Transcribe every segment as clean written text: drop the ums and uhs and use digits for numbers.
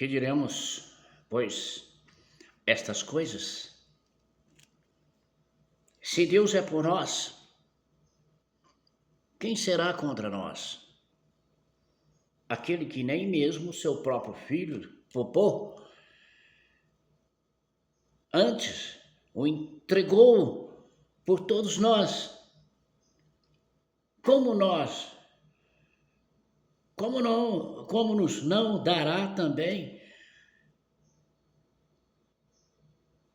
Que diremos, pois, estas coisas? Se Deus é por nós, quem será contra nós? Aquele que nem mesmo seu próprio filho poupou, antes o entregou por todos nós. Como nós, como nos não dará também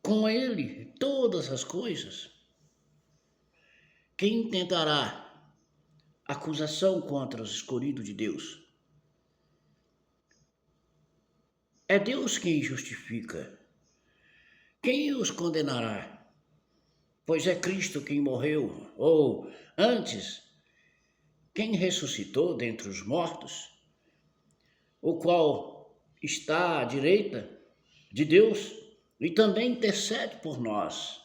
com ele todas as coisas? Quem tentará acusação contra os escolhidos de Deus? É Deus quem justifica. Quem os condenará? Pois é Cristo quem morreu, ou antes, quem ressuscitou dentre os mortos, o qual está à direita de Deus e também intercede por nós.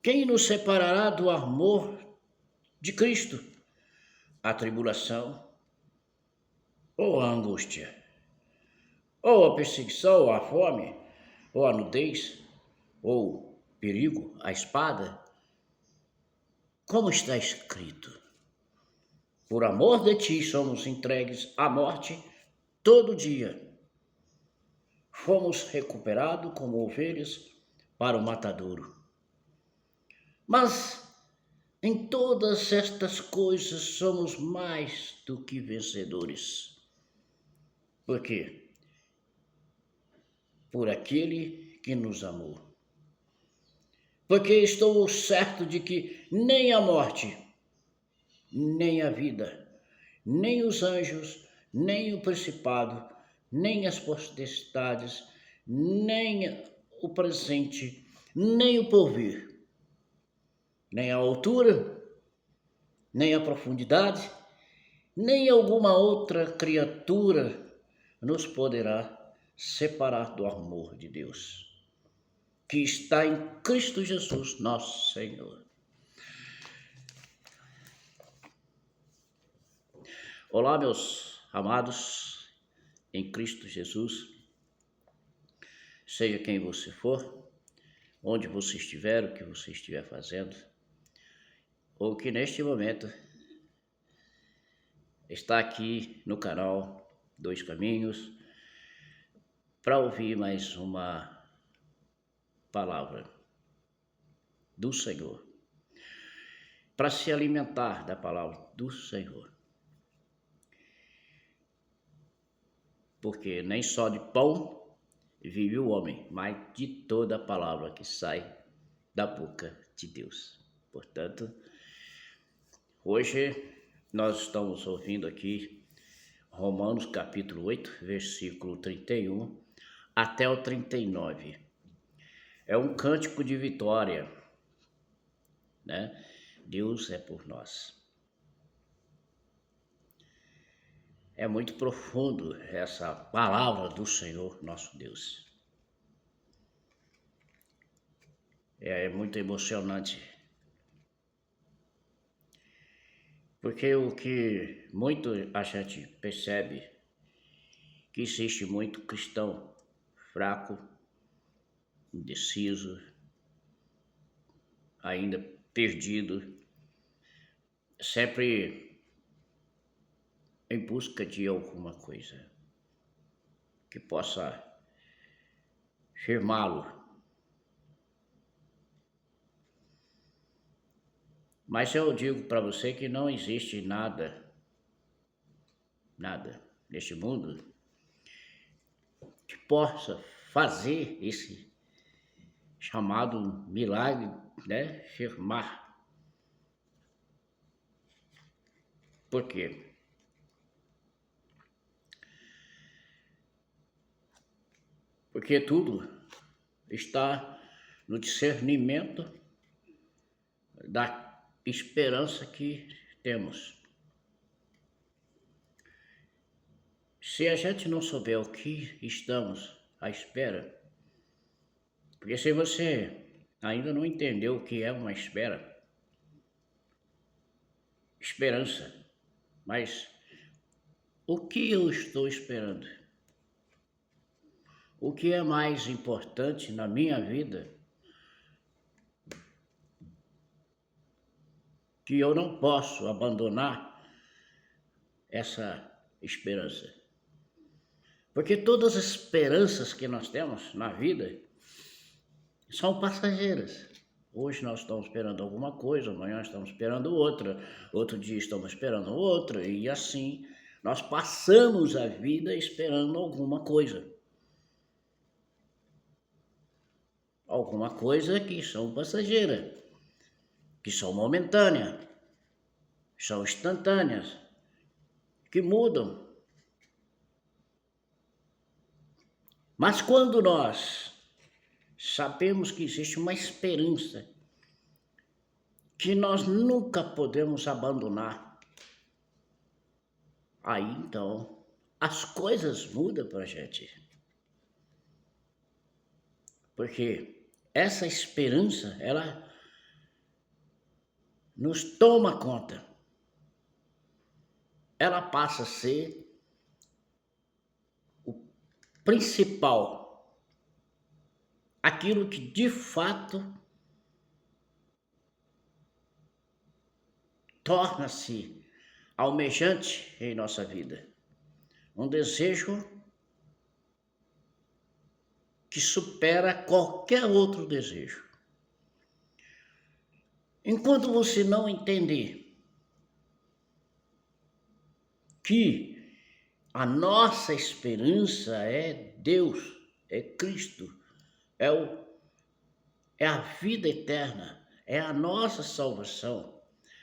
Quem nos separará do amor de Cristo? A tribulação, ou a angústia, ou a perseguição, ou a fome, ou a nudez, ou perigo, a espada? Como está escrito: por amor de ti somos entregues à morte todo dia. Fomos recuperados como ovelhas para o matadouro. Mas em todas estas coisas somos mais do que vencedores. Por quê? Por aquele que nos amou. Porque estou certo de que nem a morte, nem a vida, nem os anjos, nem o principado, nem as potestades, nem o presente, nem o porvir, nem a altura, nem a profundidade, nem alguma outra criatura nos poderá separar do amor de Deus, que está em Cristo Jesus, nosso Senhor. Olá, meus amados em Cristo Jesus, seja quem você for, onde você estiver, o que você estiver fazendo, ou que neste momento está aqui no canal Dois Caminhos para ouvir mais uma palavra do Senhor, para se alimentar da palavra do Senhor. Porque nem só de pão vive o homem, mas de toda a palavra que sai da boca de Deus. Portanto, hoje nós estamos ouvindo aqui Romanos capítulo 8, versículo 31 até o 39. É um cântico de vitória, né? Deus é por nós. É muito profundo essa palavra do Senhor nosso Deus. É muito emocionante. Porque o que muito a gente percebe, que existe muito cristão fraco, indeciso, ainda perdido, sempre em busca de alguma coisa que possa firmá-lo. Mas eu digo para você que não existe nada neste mundo que possa fazer esse chamado milagre, né, firmar. Por quê? Porque tudo está no discernimento da esperança que temos. Se a gente não souber o que estamos à espera, porque se você ainda não entendeu o que é uma esperança, mas o que eu estou esperando? o que é mais importante na minha vida, que eu não posso abandonar essa esperança. Porque todas as esperanças que nós temos na vida são passageiras. Hoje nós estamos esperando alguma coisa, amanhã estamos esperando outra, outro dia estamos esperando outra, e assim nós passamos a vida esperando alguma coisa. Alguma coisa que são passageiras, que são momentâneas, são instantâneas, que mudam. Mas quando nós sabemos que existe uma esperança que nós nunca podemos abandonar, aí então as coisas mudam para a gente. Porque essa esperança, ela nos toma conta. Ela passa a ser o principal, aquilo que de fato torna-se almejante em nossa vida. Um desejo que supera qualquer outro desejo. Enquanto você não entender que a nossa esperança é Deus, é Cristo, é a vida eterna, é a nossa salvação,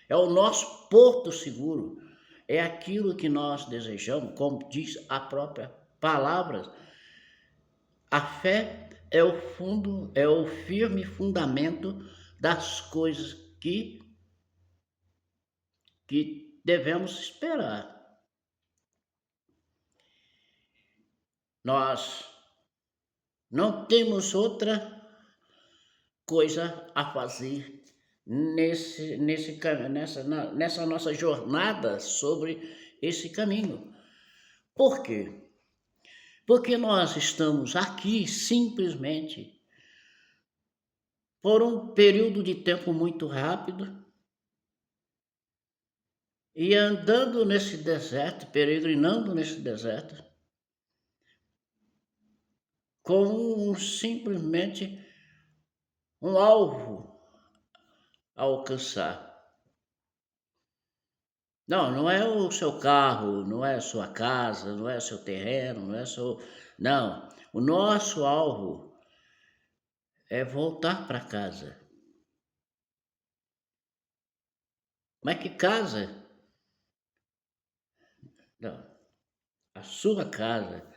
é o nosso porto seguro, é aquilo que nós desejamos, como diz a própria palavra. A fé é o firme fundamento das coisas que devemos esperar. Nós não temos outra coisa a fazer nessa nossa jornada sobre esse caminho. Por quê? Porque nós estamos aqui simplesmente por um período de tempo muito rápido e andando nesse deserto, peregrinando nesse deserto, com simplesmente um alvo a alcançar. Não é o seu carro, não é a sua casa, não é o seu terreno, não é seu... Não, o nosso alvo é voltar para casa. Mas que casa? Não, a sua casa.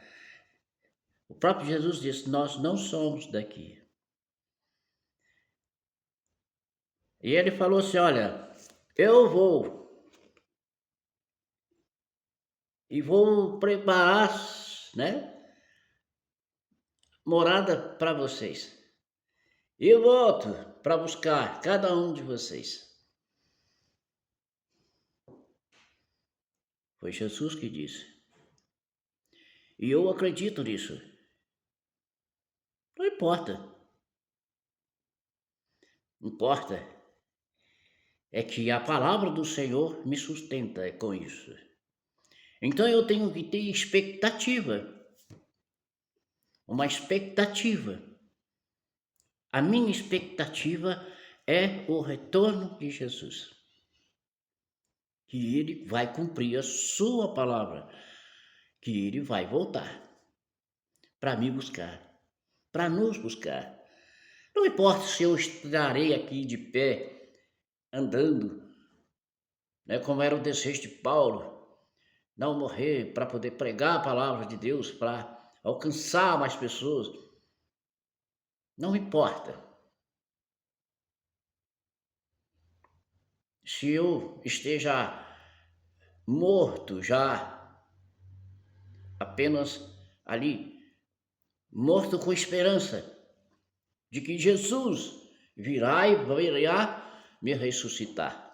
O próprio Jesus disse, nós não somos daqui. E ele falou assim, olha, eu vou e vou preparar, né, morada para vocês. E eu volto para buscar cada um de vocês. Foi Jesus que disse. E eu acredito nisso. Não importa. Importa é que a palavra do Senhor me sustenta com isso. Então eu tenho que ter expectativa. Uma expectativa. A minha expectativa é o retorno de Jesus. Que ele vai cumprir a sua palavra. Que ele vai voltar para me buscar, para nos buscar. Não importa se eu estarei aqui de pé, andando, né, como era o desejo de Paulo, não morrer para poder pregar a palavra de Deus, para alcançar mais pessoas. Não importa. Se eu esteja morto já, apenas ali, morto com esperança de que Jesus virá e virá me ressuscitar.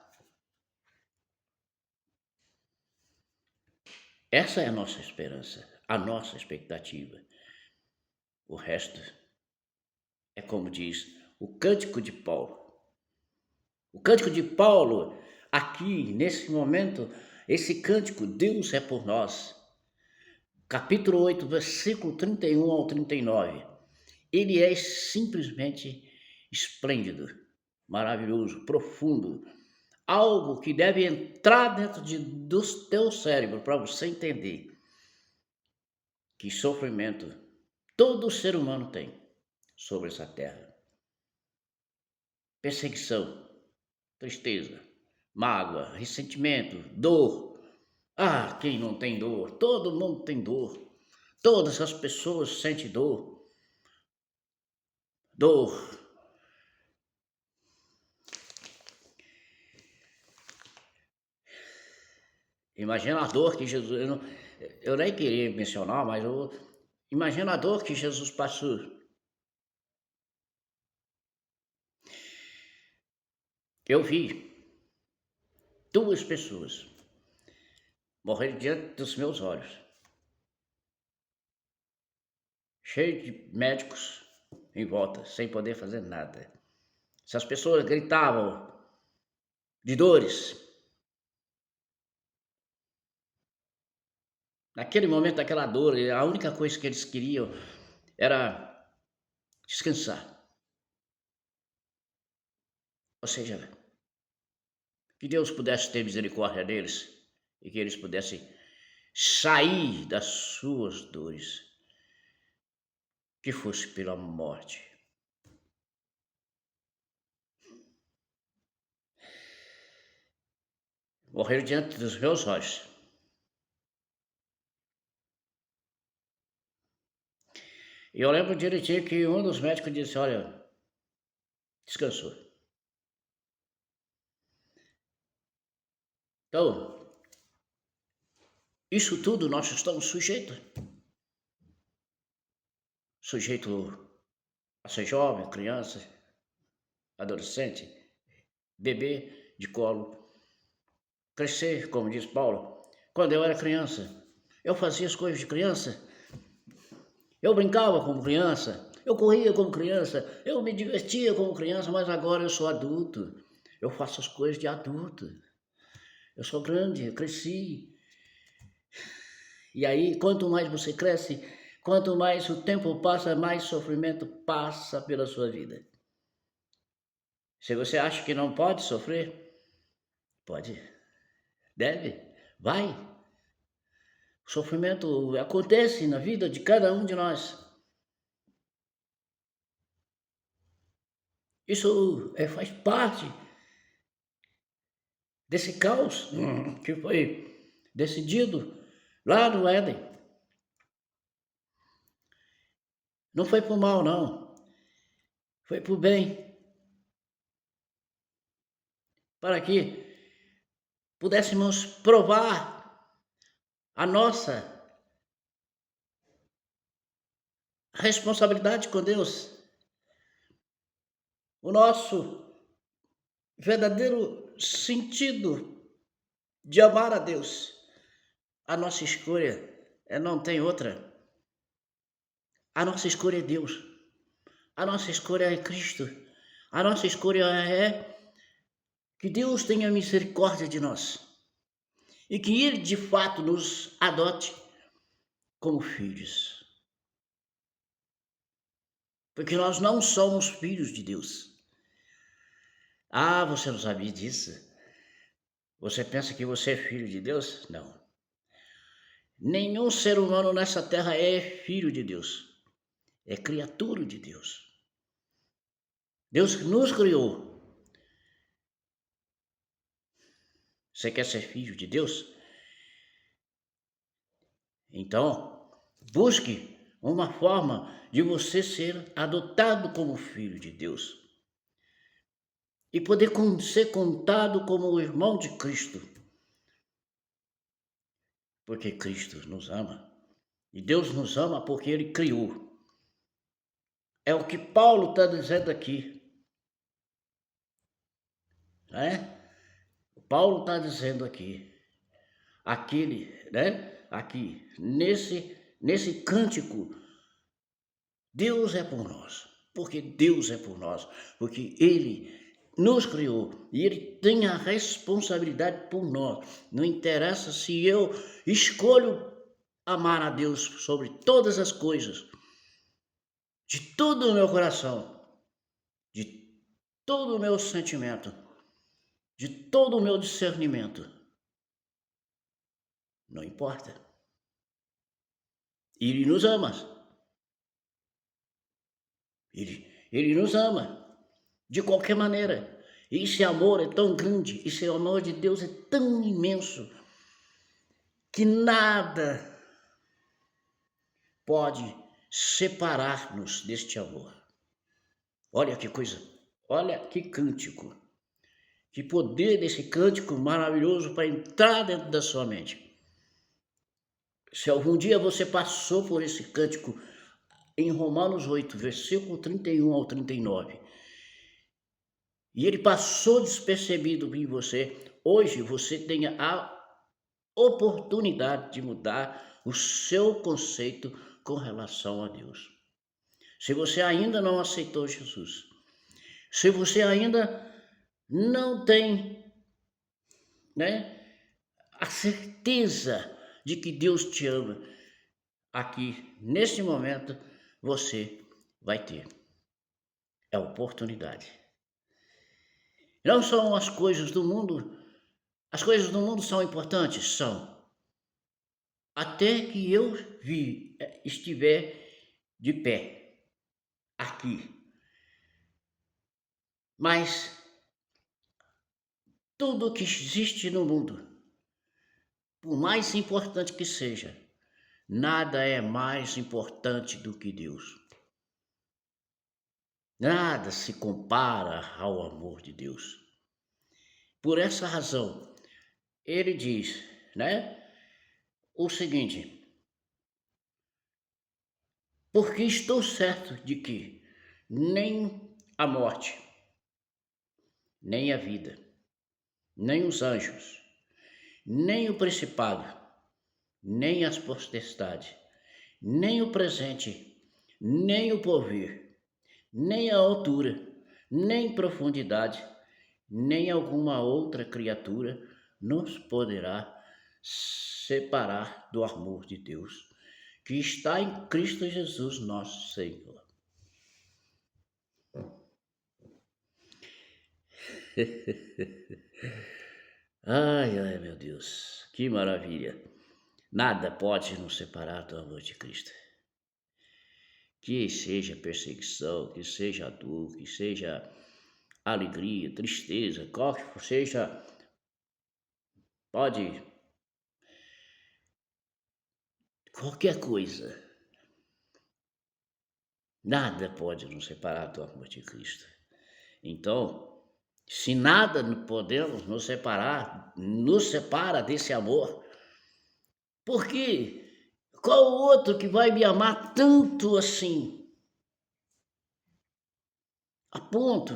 Essa é a nossa esperança, a nossa expectativa. O resto é como diz o Cântico de Paulo. O Cântico de Paulo, aqui, nesse momento, esse cântico, Deus é por nós. Capítulo 8, versículo 31 ao 39. Ele é simplesmente esplêndido, maravilhoso, profundo. Algo que deve entrar dentro do teu cérebro para você entender que sofrimento todo ser humano tem sobre essa terra. Perseguição, tristeza, mágoa, ressentimento, dor. Ah, quem não tem dor? Todo mundo tem dor. Todas as pessoas sentem dor. Dor. Imagina a dor que Jesus... Eu nem queria mencionar, mas imagina a dor que Jesus passou. Eu vi 2 pessoas morrer diante dos meus olhos, cheio de médicos em volta, sem poder fazer nada. Essas pessoas gritavam de dores. Naquele momento, aquela dor, a única coisa que eles queriam era descansar. Ou seja, que Deus pudesse ter misericórdia deles e que eles pudessem sair das suas dores, que fosse pela morte. Morreram diante dos meus olhos. E eu lembro direitinho que um dos médicos disse, olha, descansou. Então, isso tudo nós estamos sujeitos. Sujeito a ser jovem, criança, adolescente, bebê de colo. Crescer, como diz Paulo. Quando eu era criança, eu fazia as coisas de criança. Eu brincava como criança, eu corria como criança, eu me divertia como criança, mas agora eu sou adulto. Eu faço as coisas de adulto. Eu sou grande, eu cresci. E aí, quanto mais você cresce, quanto mais o tempo passa, mais sofrimento passa pela sua vida. Se você acha que não pode sofrer, pode, deve, vai. O sofrimento acontece na vida de cada um de nós. Isso faz parte desse caos que foi decidido lá no Éden. Não foi por mal, não. Foi por bem. Para que pudéssemos provar a nossa responsabilidade com Deus. O nosso verdadeiro sentido de amar a Deus. A nossa escolha não tem outra. A nossa escolha é Deus. A nossa escolha é Cristo. A nossa escolha é que Deus tenha misericórdia de nós. E que Ele, de fato, nos adote como filhos. Porque nós não somos filhos de Deus. Ah, você não sabia disso? Você pensa que você é filho de Deus? Não. Nenhum ser humano nessa terra é filho de Deus. É criatura de Deus. Deus nos criou. Você quer ser filho de Deus? Então, busque uma forma de você ser adotado como filho de Deus. E poder ser contado como o irmão de Cristo. Porque Cristo nos ama. E Deus nos ama porque Ele criou. É o que Paulo está dizendo aqui. Né? Paulo está dizendo aqui. Aquele, né? Aqui, nesse cântico Deus é por nós, porque Deus é por nós, porque Ele nos criou e Ele tem a responsabilidade por nós. Não interessa se eu escolho amar a Deus sobre todas as coisas, de todo o meu coração, de todo o meu sentimento, de todo o meu discernimento. Não importa. Ele nos ama. Ele nos ama de qualquer maneira. Esse amor é tão grande, esse amor de Deus é tão imenso, que nada pode separar-nos deste amor. Olha que coisa, olha que cântico, que poder desse cântico maravilhoso para entrar dentro da sua mente. Se algum dia você passou por esse cântico em Romanos 8, versículo 31 ao 39, e ele passou despercebido em você, hoje você tenha a oportunidade de mudar o seu conceito com relação a Deus. Se você ainda não aceitou Jesus, se você ainda não tem, a certeza de que Deus te ama, aqui, neste momento, você vai ter a oportunidade. Não são as coisas do mundo são importantes? São. Até que eu estiver de pé aqui. Mas tudo que existe no mundo, por mais importante que seja, nada é mais importante do que Deus. Nada se compara ao amor de Deus. Por essa razão, ele diz, o seguinte: porque estou certo de que nem a morte, nem a vida, nem os anjos, nem o principado, nem as potestades, nem o presente, nem o porvir, nem a altura, nem profundidade, nem alguma outra criatura nos poderá separar do amor de Deus, que está em Cristo Jesus, nosso Senhor. Ai, meu Deus, que maravilha! Nada pode nos separar do amor de Cristo. Que seja perseguição, que seja dor, que seja alegria, tristeza, qual que seja, pode, qualquer coisa. Nada pode nos separar do amor de Cristo. Então, se nada podemos nos separa desse amor, por quê? Qual o outro que vai me amar tanto assim, a ponto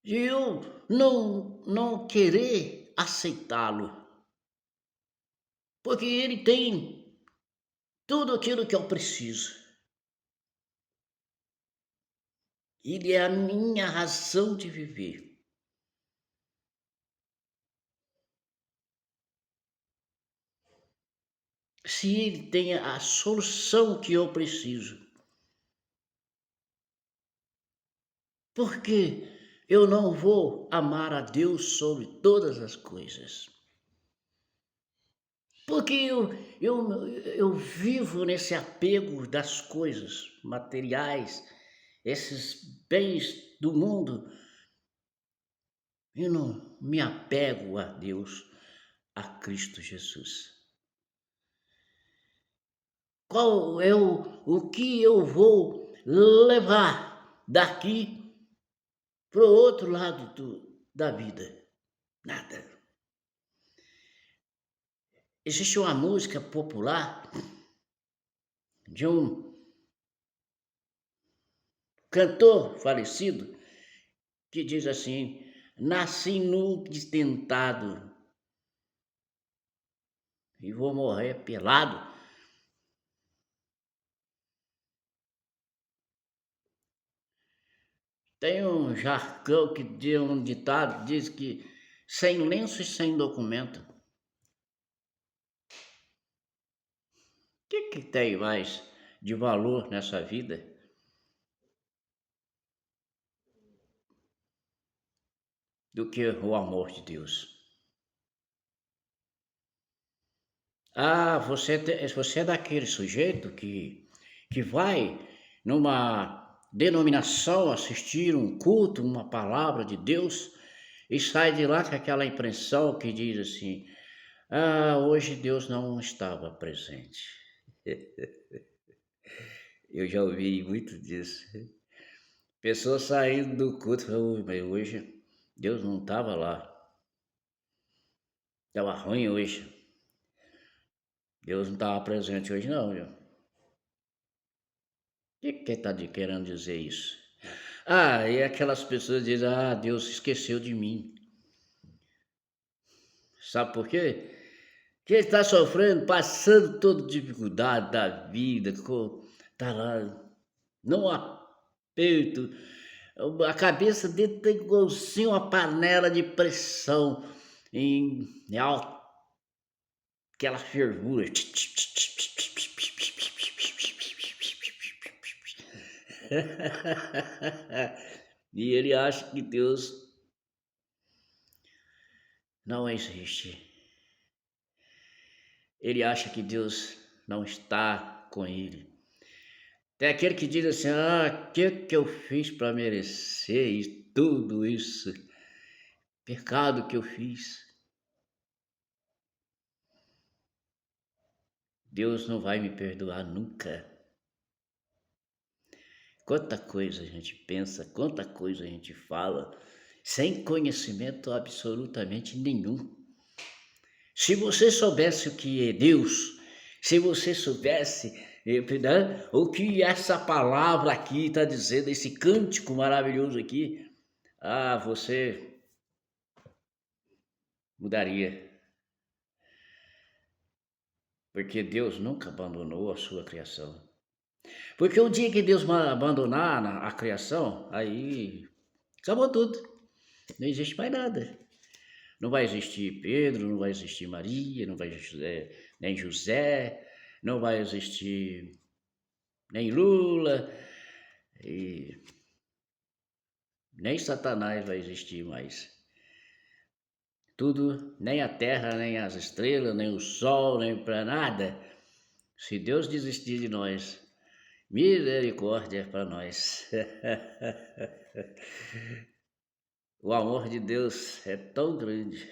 de eu não querer aceitá-lo? Porque ele tem tudo aquilo que eu preciso. Ele é a minha razão de viver. Se ele tem a solução que eu preciso, por que eu não vou amar a Deus sobre todas as coisas? Porque eu vivo nesse apego das coisas materiais, esses bens do mundo. Eu não me apego a Deus, a Cristo Jesus. Qual é o que eu vou levar daqui para o outro lado da vida? Nada. Existe uma música popular de um cantor falecido que diz assim: nasci nu destentado e vou morrer pelado. Tem um jargão que diz, um ditado diz que sem lenço e sem documento. O que tem mais de valor nessa vida do que o amor de Deus? Ah, você é daquele sujeito que vai numa denominação assistir um culto, uma palavra de Deus e sai de lá com aquela impressão que diz assim: ah, hoje Deus não estava presente. Eu já ouvi muito disso. Pessoas saindo do culto, mas hoje Deus não estava lá. Estava ruim hoje. Deus não estava presente hoje não, viu? O que está querendo dizer isso? Ah, e aquelas pessoas dizem, ah, Deus esqueceu de mim. Sabe por quê? Porque ele está sofrendo, passando toda dificuldade da vida, está lá, não aperto. A cabeça dele está igualzinho uma panela de pressão em alta, aquela fervura. E ele acha que Deus não existe. Ele acha que Deus não está com ele. Tem aquele que diz assim: ah, o que eu fiz para merecer tudo isso? Pecado que eu fiz. Deus não vai me perdoar nunca. Quanta coisa a gente pensa, quanta coisa a gente fala, sem conhecimento absolutamente nenhum. Se você soubesse o que é Deus, se você soubesse, né, o que essa palavra aqui está dizendo, esse cântico maravilhoso aqui, ah, você mudaria. Porque Deus nunca abandonou a sua criação. Porque o dia que Deus abandonar a criação, aí acabou tudo. Não existe mais nada. Não vai existir Pedro, não vai existir Maria, não vai existir nem José, não vai existir nem Lula, e nem Satanás vai existir mais. Tudo, nem a terra, nem as estrelas, nem o sol, nem para nada. Se Deus desistir de nós, misericórdia para nós. O amor de Deus é tão grande,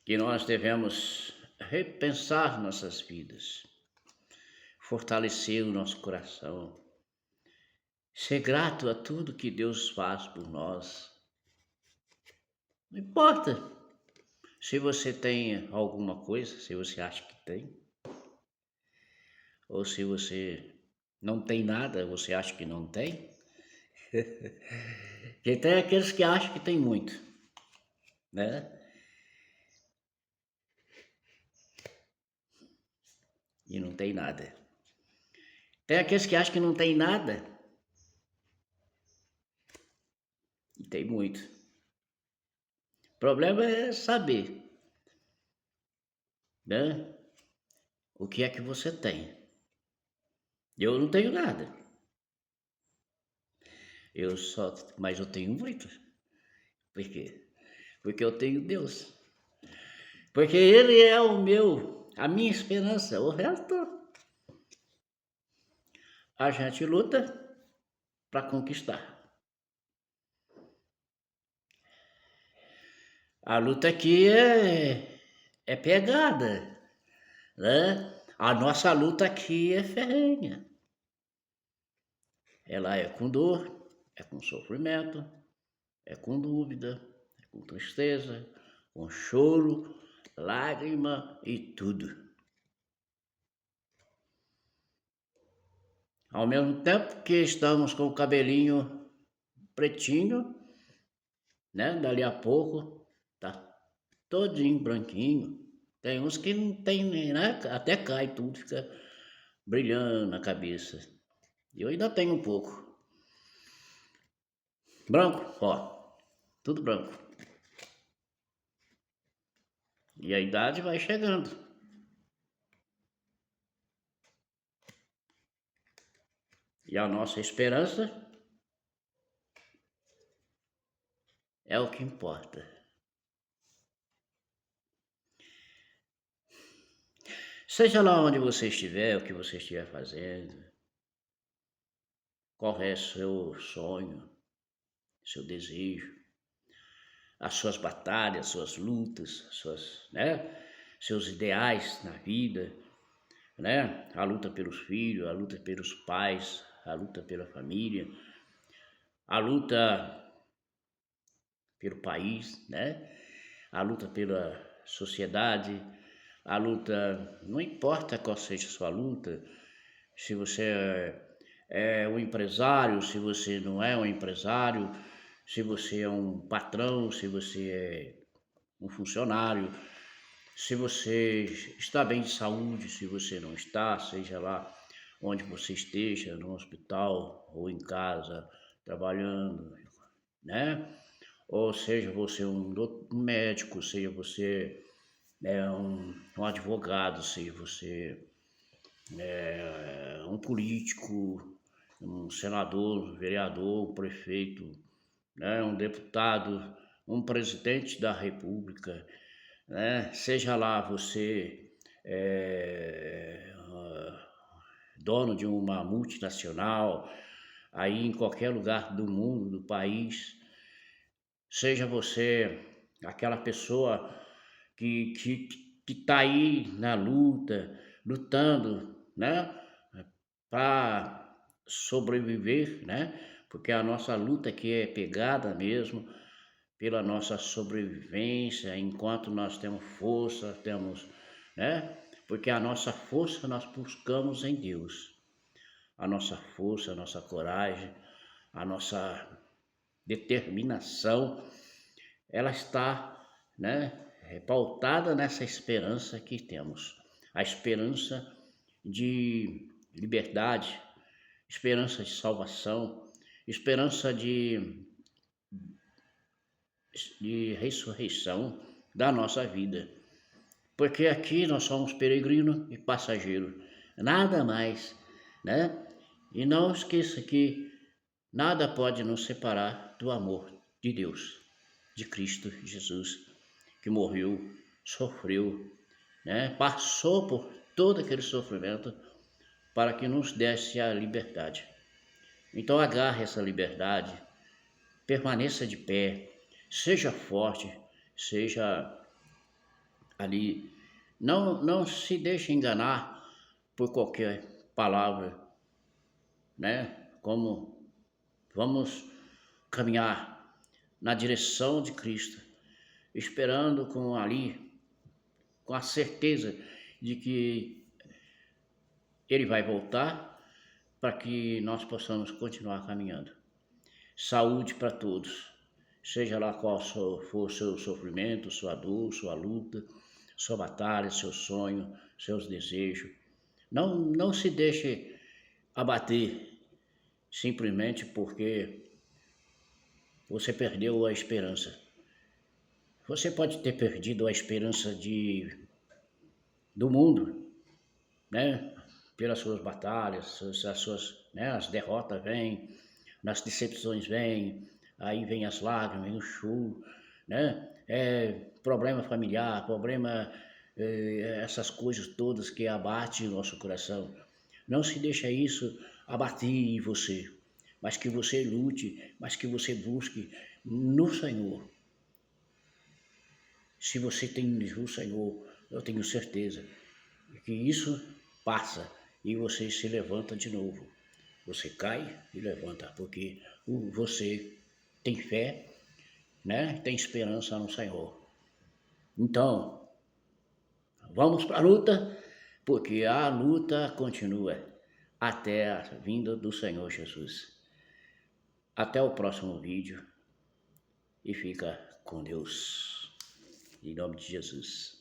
que nós devemos repensar nossas vidas, fortalecer o nosso coração, ser grato a tudo que Deus faz por nós. Não importa se você tem alguma coisa, se você acha que tem, ou se você não tem nada, você acha que não tem. Porque tem aqueles que acham que tem muito, né? E não tem nada. Tem aqueles que acham que não tem nada e tem muito. O problema é saber, né? O que é que você tem. Eu não tenho nada. Mas eu tenho muito. Por quê? Porque eu tenho Deus. Porque Ele é a minha esperança. O resto a gente luta para conquistar. A luta aqui é pegada, né? A nossa luta aqui é ferrenha. Ela é com dor, é com sofrimento, é com dúvida, é com tristeza, com choro, lágrima e tudo. Ao mesmo tempo que estamos com o cabelinho pretinho, né? Dali a pouco tá todinho branquinho. Tem uns que não tem nem, né? Até cai tudo, fica brilhando na cabeça. Eu ainda tenho um pouco. Branco, ó, tudo branco. E a idade vai chegando. E a nossa esperança é o que importa. Seja lá onde você estiver, o que você estiver fazendo, qual é seu sonho, seu desejo, as suas batalhas, suas lutas, seus ideais na vida, né? A luta pelos filhos, a luta pelos pais, a luta pela família, a luta pelo país, né? A luta pela sociedade, a luta, não importa qual seja a sua luta, se você é um empresário, se você não é um empresário, se você é um patrão, se você é um funcionário, se você está bem de saúde, se você não está, seja lá onde você esteja, no hospital ou em casa, trabalhando, né? Ou seja você um médico, seja você um advogado, seja você um político, um senador, um vereador, um prefeito, né? Um deputado, um presidente da república, né? Seja lá você dono de uma multinacional, aí em qualquer lugar do mundo, do país, seja você aquela pessoa que tá aí na luta, lutando, né, para sobreviver, né? Porque a nossa luta aqui é pegada mesmo pela nossa sobrevivência, enquanto nós temos força, temos, né? Porque a nossa força nós buscamos em Deus. A nossa força, a nossa coragem, a nossa determinação, ela está, né, pautada nessa esperança que temos. A esperança de liberdade, esperança de salvação, esperança de ressurreição da nossa vida. Porque aqui nós somos peregrino e passageiro, nada mais, né? E não esqueça que nada pode nos separar do amor de Deus, de Cristo Jesus, que morreu, sofreu, né? Passou por todo aquele sofrimento para que nos desse a liberdade. Então agarre essa liberdade, permaneça de pé, seja forte, seja ali. Não se deixe enganar por qualquer palavra, né? Como vamos caminhar na direção de Cristo, esperando com a certeza de que Ele vai voltar para que nós possamos continuar caminhando. Saúde para todos, seja lá qual for o seu sofrimento, sua dor, sua luta, sua batalha, seu sonho, seus desejos. Não se deixe abater simplesmente porque você perdeu a esperança. Você pode ter perdido a esperança do mundo, né? Pelas suas batalhas, né? As derrotas vêm, as decepções vêm, aí vem as lágrimas, vem o choro, né? Problema familiar, essas coisas todas que abatem o nosso coração. Não se deixa isso abater em você, mas que você lute, mas que você busque no Senhor. Se você tem o Senhor, eu tenho certeza que isso passa e você se levanta de novo. Você cai e levanta, porque você tem fé, né? Tem esperança no Senhor. Então, vamos para a luta, porque a luta continua até a vinda do Senhor Jesus. Até o próximo vídeo e fica com Deus. Em nome de Jesus.